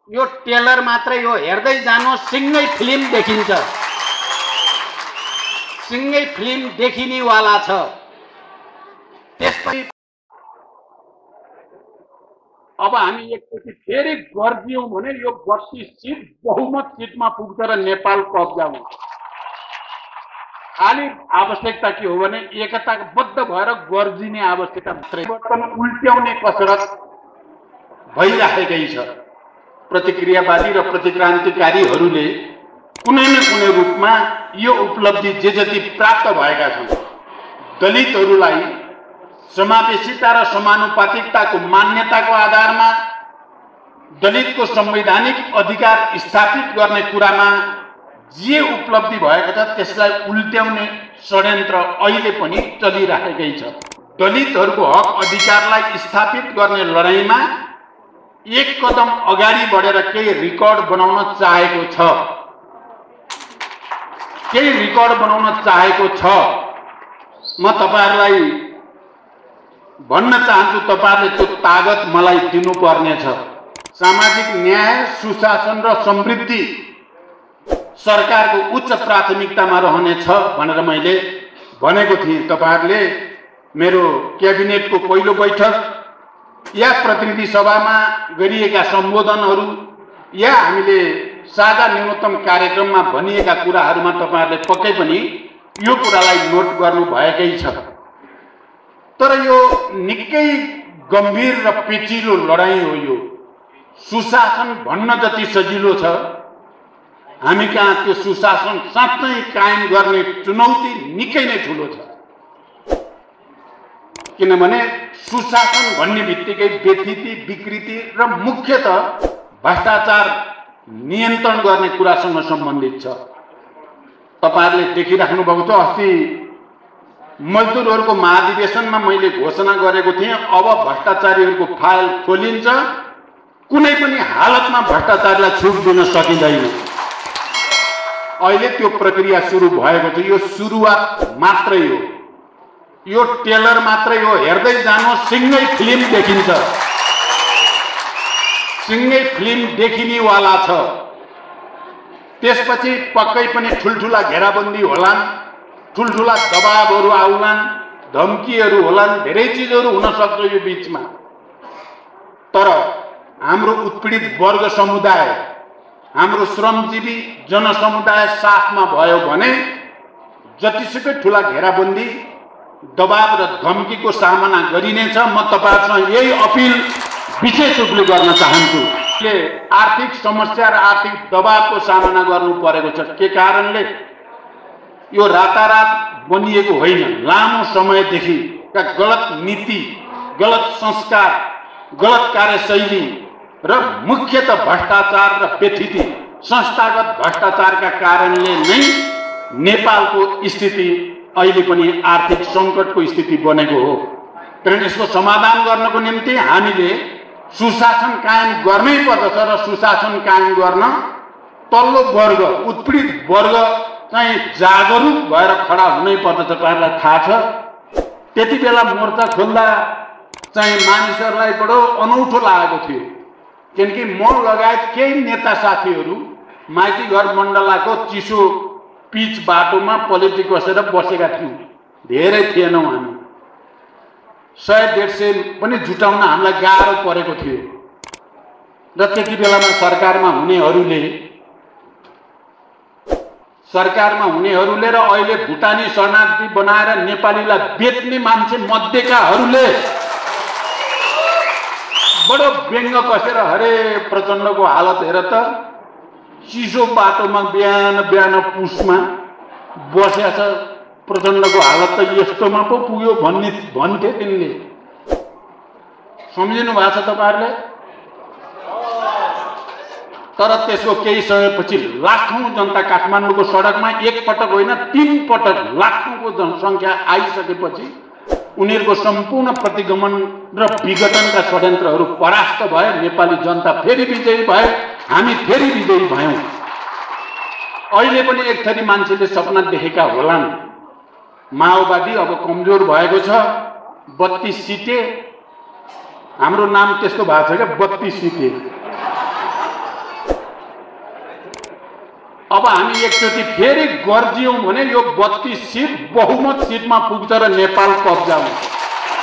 यो टेलर मात्रै हो, हेर्दै जानु सिंगै फिल्म देखिन्छ, सिंगै फिल्म देखिनेवाला छ। त्यसपछि अब हामी एकचोटि फेरि गर्दियौँ भने यो 32 सिट बहुमत सिटमा पुग्छ र नेपाल कब्जा हुन्छ। खाली आवश्यकता के हो भने एकताबद्ध भएर गर्जिने आवश्यकता मात्रै। परिवर्तन उल्ट्याउने कसरत भइराखेकै छ। प्रतिक्रियावादी र प्रतिक्रान्तिकारीहरूले कुनै न कुनै रूपमा यो उपलब्धि जे जति प्राप्त भएका छन्, दलितहरूलाई समावेशिता र समानुपातिकताको मान्यताको आधारमा दलितको संवैधानिक अधिकार स्थापित गर्ने कुरामा जे उपलब्धि भएको छ त्यसलाई उल्ट्याउने षड्यन्त्र अहिले पनि चलिरहेकै छ। दलितहरूको हक अधिकारलाई स्थापित गर्ने लडाईँमा एक कदम अगाडि बढेर केही रिकर्ड बनाउन चाहेको छ, केही रिकर्ड बनाउन चाहेको छ। म तपाईहरुलाई भन्न चाहन्छु, तपाईहरुले त्यो तागत मलाई दिनुपर्ने छ। सामाजिक न्याय, सुशासन र समृद्धि सरकारको उच्च प्राथमिकतामा रहनेछ भनेर मैले भनेको थिएँ। तपाईहरुले मेरो क्याबिनेटको पहिलो बैठक या प्रतिनिधि सभामा गरिएका सम्बोधनहरू या हामीले साझा न्यूनतम कार्यक्रममा भनिएका कुराहरूमा तपाईहरुले पक्कै पनि यो कुरालाई नोट गर्नु भएकै छ। तर यो निकै गम्भीर र पेचिलो लडाईँ हो। यो सुशासन भन्न जति सजिलो छ, हामी कहाँ त्यो सुशासन साँच्चै कायम गर्ने चुनौती निकै नै ठुलो छ। किनभने सुशासन भन्ने बित्तिकै व्यथिति, विकृति र मुख्यतः भ्रष्टाचार नियन्त्रण गर्ने कुरासँग सम्बन्धित छ। तपाईहरुले देखिराख्नु भएको छ, अस्ति मजदुरहरूको महाधिवेशनमा मैले घोषणा गरेको थिएँ, अब भ्रष्टाचारीहरूको फाइल खोलिन्छ, कुनै पनि हालतमा भ्रष्टाचारीलाई छुट दिन सकिँदैन। अहिले त्यो प्रक्रिया सुरु भएको छ। यो सुरुवात मात्रै हो, यो टेलर मात्रै हो, हेर्दै जानु सिंगै फिल्म देखिन्छ, सिंगै फिल्म देखिनेवाला छ। त्यसपछि पक्कै पनि ठुल्ठुला घेराबन्दी होलान्, ठुल्ठुला दबावहरू आउलान्, धम्कीहरू होलान्, धेरै चिजहरू हुन सक्छ यो बीचमा। तर हाम्रो उत्पीडित वर्ग समुदाय, हाम्रो श्रमजीवी जनसमुदाय साथमा भयो भने जतिसुकै ठुला घेराबन्दी, दबाव र धम्कीको सामना गरिनेछ। म तपाईहरुसँग यही अपिल विशेष रूपले गर्न चाहन्छु। आर्थिक समस्या र आर्थिक दबावको सामना गर्नु परेको छ। के कारणले? यो रातारात बनिएको होइन, लामो समयदेखि गलत नीति, गलत संस्कार, गलत कार्यशैली र मुख्यतः भ्रष्टाचार र व्यथिति, संस्थागत भ्रष्टाचारका कारणले नै नेपालको स्थिति अहिले पनि आर्थिक संकटको स्थिति बनेको हो। कारण यसको समाधान गर्नको निम्ति हामीले सुशासन कायम गर्नै पर्दछ र सुशासन कायम गर्न तल्लो वर्ग, उत्पीडित वर्ग चाहिँ जागरुक भएर खडा हुनै पर्दछ। तपाईहरुलाई थाहा छ, त्यति बेला मोर्चा खोल्दा चाहिँ मानिसहरूलाई बडो अनौठो लागेको थियो, किनकि म लगायत केही नेता साथीहरू माइती घर मण्डलाको चिसो पिच बाटोमा पलेटी कसेर बसेका थियौँ। धेरै थिएनौँ हामी, 100-150 पनि जुटाउन हामीलाई गाह्रो परेको थियो। र त्यति बेलामा सरकारमा हुनेहरूले र अहिले भुटानी शरणार्थी बनाएर नेपालीलाई बेच्ने मान्छे मध्येकाहरूले बडो व्यङ्ग कसेर, हरे प्रचण्डको हालत हेर त, चिसो बाटोमा बिहान बिहान पुसमा बसेको छ, प्रचण्डको हालत त यस्तोमा पो पुग्यो भन्थे तिनले। सम्झिनु भएको छ तपाईँहरूले? तर त्यसको केही समयपछि लाखौं जनता काठमाडौँको सडकमा एकपटक होइन 3 पटक लाखौंको जनसङ्ख्या आइसकेपछि उनीहरूको सम्पूर्ण प्रतिगमन र विघटनका षड्यन्त्रहरू परास्त भए। नेपाली जनता फेरि विजयी भए, हामी फेरि विजयी भयौँ। अहिले पनि एक थरी मान्छेले सपना देखेका होलान्, माओवादी अब कमजोर भएको छ, 32 सिटे, हाम्रो नाम त्यस्तो भएको छ क्या, 32 सिटे। अब हामी एकचोटि फेरि गर्जियौं भने यो 32 सिट बहुमत सिटमा पुग्छ र नेपाल कब्जा हुन्छ।